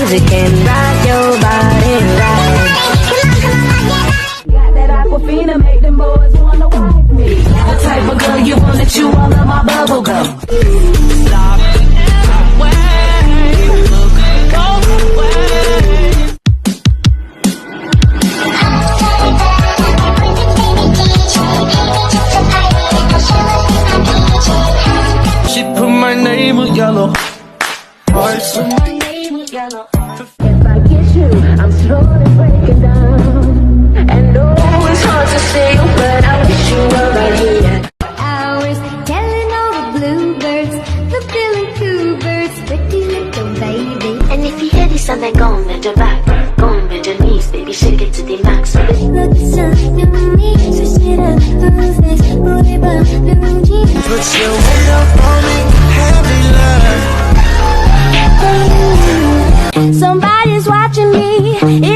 music can rock your body right. Got that Aquafina, make them boys wanna wife me. The type of girl you wanna chew all of my bubble gum. Stop. She put my name with yellow hearts. If I kiss you, I'm slowly breaking down. And oh, it's hard to say, but I wish you were right here. Hours telling all the bluebirds, the Billy Coo birds, pretty little baby. And if you hear this song, then go on bend your back, go on bend your knees, baby, shake it to the max. Look something to me, switch it up, who's this booty bump, blue jeans. Put your weight up on me, heavy love. Somebody's watching me.